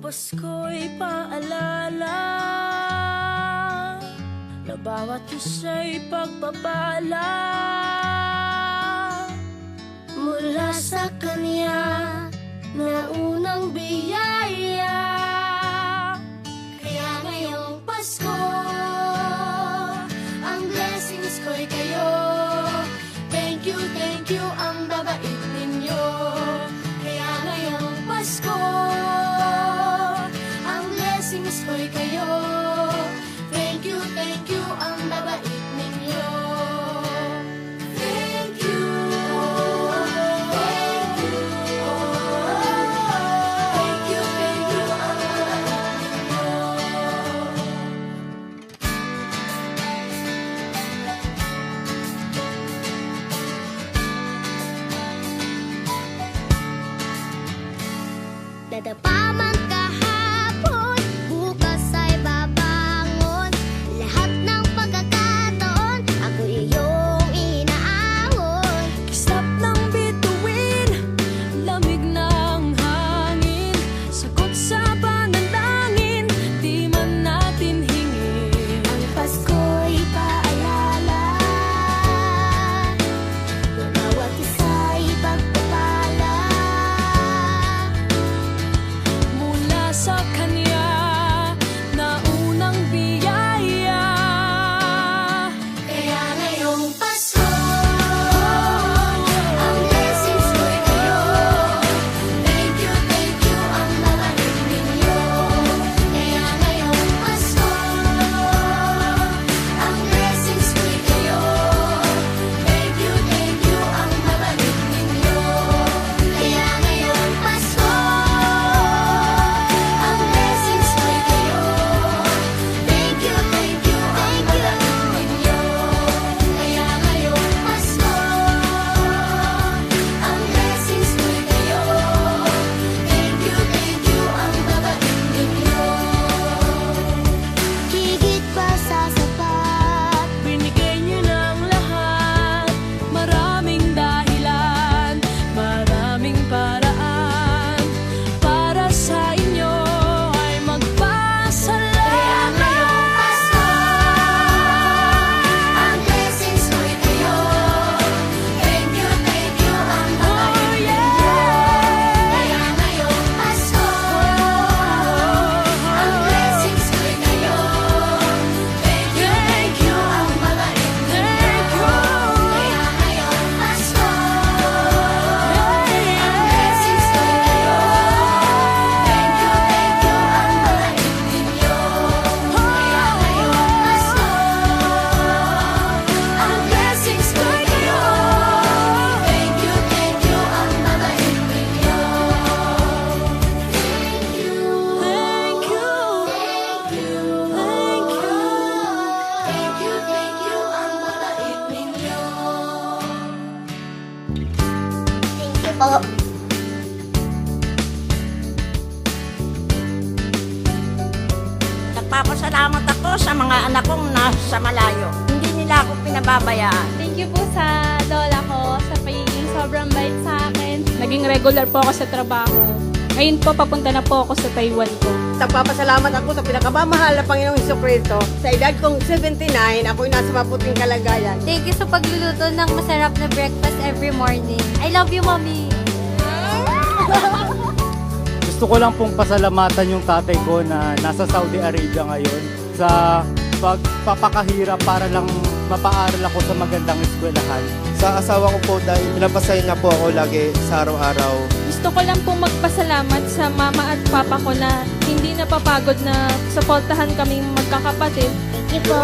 Pasko'y paalala na bawat isa'y pagpapala mula sa Kanya na unang biyaya. Kaya ngayong Pasko, ang blessings ko'y kayo. Thank you ang babait ninyo. Kaya ngayong Pasko, ang blessings ko'y kayo. Thank you ang babait ninyo. Thank you ang babait ninyo. Dadapa man kahapon, bukas ay babangon. Lahat ng pagkakataon, ako iyong inaahon. Kislap ng bituin, lamig ng hangin, sagot sa panalangin, di man natin hingin. Ang Pasko'y paalala na bawat isa'y pagpapala Mula sa Kanya na unang biyaya. Kaya ngayong Pasko, ang blessings ko'y kayo. Thank you ang babait ninyo. Kaya ngayong Pasko, ang blessings ko'y kayo. Thank you ang babait ninyo. Kaya ngayong Pasko, ang blessings ko'y kayo. Thank you ang babait ninyo. Kaya ngayong Pasko, ang blessings ko'y kayo. Thank you ang babait ninyo. Higit pa sa sapat, Binigay niyo ng lahat, maraming dahilan, maraming paraan, para sa inyo ay kaya magpasalamat. ngayong Pasko, ang blessings ko'y kayo. Thank you ang babait Oh ninyo. yeah! Kaya ngayong Pasko, ang blessings ko'y kayo. Thank you ang babait ninyo. Kaya ngayong Pasko, ang blessings ko'y kayo. Thank you ang babait ninyo. Kaya ngayong Pasko, ang blessings ko'y kayo. Thank you ang babait ninyo. Thank you, Thank you ang babait ninyo. Thank you po. Nagpapasalamat ako sa mga anak kong nasa malayo. Hindi nila ako pinababayaan. Thank you po sa lola ko sa pagiging sobrang bait sa akin. Naging regular po ako sa trabaho. Ngayon po, papunta na po ako sa Taiwan ko. Nagpapasalamat ako sa pinakamamahal na Panginoong Jesucristo. Sa edad kong 79, ako'y nasa maputing kalagayan. Thank you sa pagluluto ng masarap na breakfast every morning. I love you, Mommy! Gusto ko lang pong pasalamatan yung tatay ko na nasa Saudi Arabia ngayon sa pagpapakahirap para lang mapaaral ako sa magandang eskwelahan. Sa asawa ko po dahil pinapasaya niya po ako lagi sa araw-araw. Gusto ko lang po magpasalamat sa mama at papa ko na hindi napapagod na suportahan kaming magkakapatid. Thank you po.